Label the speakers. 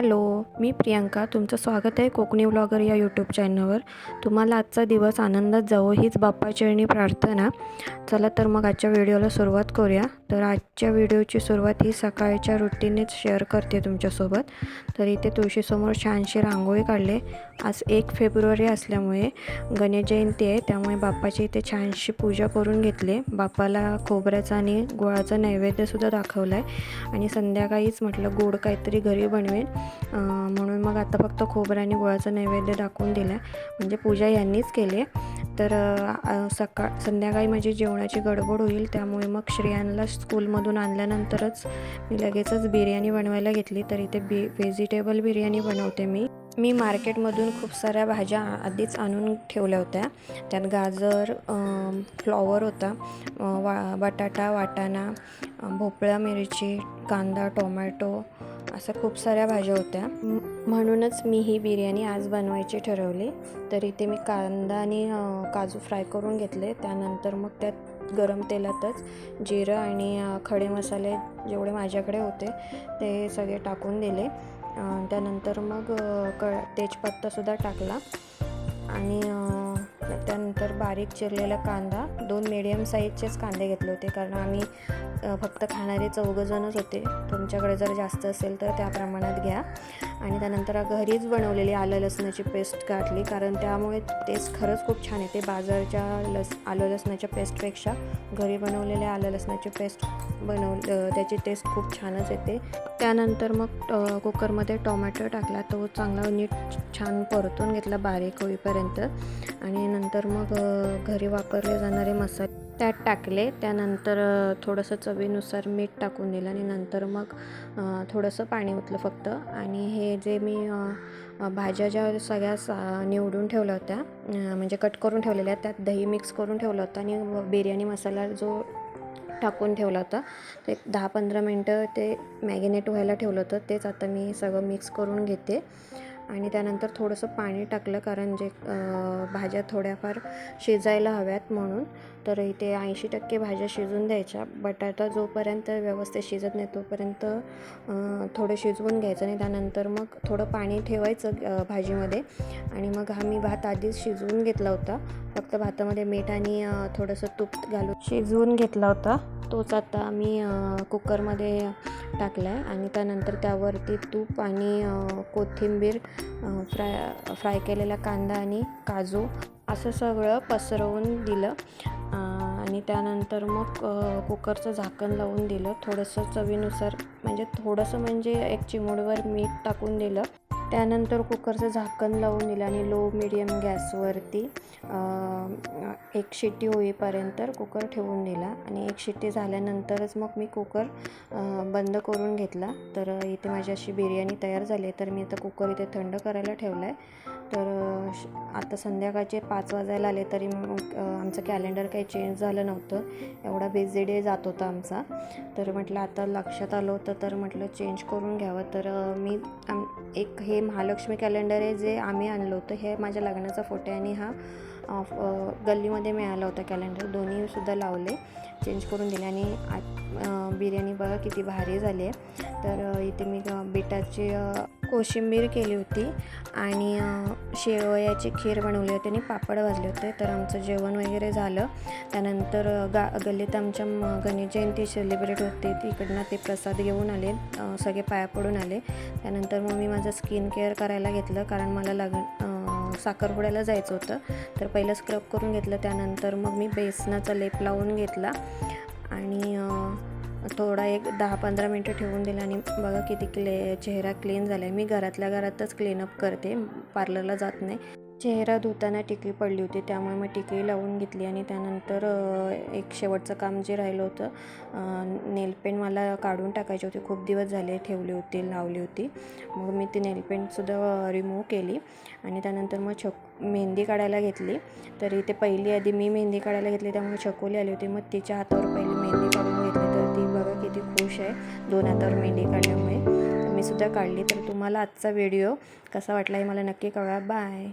Speaker 1: Hello, मी प्रियंका. तुमचं स्वागत आहे कोकणी व्लॉगर या यूट्यूब चॅनलवर. तुम्हाला आजचा दिवस आनंदात जावो हीच बाप्पाचरणी प्रार्थना. चला तर मग आजच्या व्हिडिओला सुरुवात करूया. तर आजच्या व्हिडिओची सुरुवात ही सकाळच्या रुटीननेच शेअर करते तुमच्यासोबत. तर इथे तुळशीसमोर छानशी रांगोळी काढले. आज 1 फेब्रुवारी असल्यामुळे गणेश जयंती आहे, त्यामुळे बाप्पाची इथे छानशी पूजा करून घेतली. बाप्पाला खोबऱ्याचा आणि गुळाचा नैवेद्यसुद्धा दाखवला आहे आणि संध्याकाळीच म्हटलं गोड काहीतरी घरी बनवेन, म्हणून मग आता फक्त खोबरं आणि गुळाचा नैवेद्य दाखवून दिला. म्हणजे पूजा यांनीच केली आहे. तर संध्याकाळी माझी जेवणाची गडबड होईल, त्यामुळे मग श्रेयांला स्कूलमधून आणल्यानंतरच मी लगेचच बिर्याणी बनवायला घेतली. तर इथे व्हेजिटेबल बिर्याणी बनवते मी मार्केटमधून खूप साऱ्या भाज्या आधीच आणून ठेवल्या होत्या. त्यात गाजर, फ्लॉवर होता, बटाटा, वाटाणा, भोपळा, मिरची, कांदा, टोमॅटो, असं खूप साऱ्या भाज्या होत्या. म्हणूनच मी ही बिर्याणी आज बनवायची ठरवली. तर इथे मी कांदा आणि काजू फ्राय करून घेतले. त्यानंतर मग त्यात गरम तेलातच जिरं आणि खडे मसाले जेवढे माझ्याकडे होते ते सगळे टाकून दिले. त्यानंतर मग तेजपत्तासुद्धा टाकला आणि त्यानंतर बारीक चिरलेला कांदा, 2 मीडियम साईजचेच कांदे घेतले होते, कारण आम्ही फक्त खाणारे 4 जणच होते. तुमच्याकडे जर जास्त असेल तर त्या प्रमाणात घ्या. आणि त्यानंतर घरीच बनवलेली आलं लसणाची पेस्ट घातली, कारण त्यामुळे टेस्ट खरंच खूप छान येते. बाजारच्या आलं लसणाच्या पेस्टपेक्षा घरी बनवलेले आलं लसणाची पेस्ट त्याची टेस्ट खूप छानच येते. त्यानंतर मग कुकरमध्ये टोमॅटो टाकला, तो चांगला नीट छान परतून घेतला बारीक होईपर्यंत. आणि नंतर मग घरी वापरले जाणारे मसाले त्यात टाकले. त्यानंतर थोडंसं चवीनुसार मीठ टाकून दिलं आणि नंतर मग थोडंसं पाणी ओतलं फक्त. आणि हे जे मी भाज्या ज्या सगळ्या निवडून ठेवल्या होत्या, म्हणजे कट करून ठेवलेल्या, त्यात दही मिक्स करून ठेवलं होतं आणि बिर्याणी मसाला जो टाकून ठेवला होता ते 10-15 मिनटं ते मॅगिनेट व्हायला ठेवलं होतं. तेच आता मी सगळं मिक्स करून घेते. आणि त्यानंतर थोडंसं पाणी टाकलं, कारण जे भाज्या थोड्याफार शिजायला हव्यात म्हणून. तर इथे 80% भाज्या शिजून द्यायच्या. बटाटा जोपर्यंत व्यवस्थित शिजत नाही तोपर्यंत थोडं शिजवून घ्यायचं आणि त्यानंतर मग थोडं पाणी ठेवायचं भाजीमध्ये. आणि मग मी भात आधीच शिजवून घेतला होता. फक्त भातामध्ये मीठ आणि थोडंसं तूप घालून शिजवून घेतला होता. तोच आता मी कुकरमध्ये टाकला आहे आणि त्यानंतर त्यावरती तूप आणि कोथिंबीर, फ्राय केलेला कांदा आणि काजू असं सगळं पसरवून दिलं. आणि त्यानंतर मग कुकरचं झाकण लावून दिलं. थोडंसं चवीनुसार, म्हणजे एक चिमूटभर मीठ टाकून दिलं. त्यानंतर कुकरचं झाकण लावून दिलं आणि लो मिडियम गॅसवरती 1 शिट्टी होईपर्यंत कुकर ठेवून दिला. आणि 1 शिट्टी झाल्यानंतरच मग मी कुकर बंद करून घेतला. तर इथे माझी अशी बिर्याणी तयार झाली आहे. तर मी आता कुकर इथे थंड करायला ठेवला आहे. तर आता संध्याकाळचे 5 वाजायला आले तरी मग आमचं कॅलेंडर काही चेंज झालं नव्हतं. एवढा बिझी डे जात होता आमचा. तर म्हटलं आता लक्षात आलं होतं तर म्हटलं चेंज करून घ्यावं. तर मी एक हे महालक्ष्मी कॅलेंडर आहे जे आम्ही आणलं होतं. हे माझ्या लग्नाचा फोटो आहे आणि हा गल्लीमध्ये मिळाला होता कॅलेंडर. दोन्हीसुद्धा लावले, चेंज करून दिले. आणि बिर्याणी बघा किती भारी झाली आहे. तर इथे मी बीटाची कोशिंबीर केली होती आणि शेवयाची खीर बनवली होती आणि पापड भाजले होते. तर आमचं जेवण वगैरे झालं. त्यानंतर गल्लीत आमच्या गणेश जयंती सेलिब्रेट होते, तिकडनं ते प्रसाद घेऊन आले, सगळे पाया पडून आले. त्यानंतर मग मी माझं स्किन केअर करायला घेतलं, कारण मला साखरपुड्याला जायचं होतं. तर पहिलं स्क्रब करून घेतलं. त्यानंतर मग मी बेसनाचा लेप लावून घेतला आणि थोडा एक 10-15 मिनटं ठेवून दिला. आणि बघा किती चेहरा क्लीन झाला आहे. मी घरातल्या घरातच क्लीनअप करते, पार्लरला जात नाही. चेहरा धुताना टिकळी पडली होती, त्यामुळे मग टिकळी लावून घेतली. आणि त्यानंतर एक शेवटचं काम जे राहिलं होतं, नेलपेंट मला काढून टाकायची होती. खूप दिवस झाले ठेवली होती, लावली होती. मग मी ती नेलपेंटसुद्धा रिमूव्ह केली. आणि त्यानंतर मग मेहंदी काढायला घेतली. तर इथे पहिली आधी मी मेहंदी काढायला घेतली, त्यामुळे छकोली आली होती. मग तिच्या हातावर पहिली मेहंदी काढून घेतली. तर ती बघा किती खुश आहे 2 हातावर मेहंदी काढल्यामुळे. तर मी सुद्धा काढली. तर तुम्हाला आजचा व्हिडिओ कसा वाटला हे मला नक्की कळवा. बाय.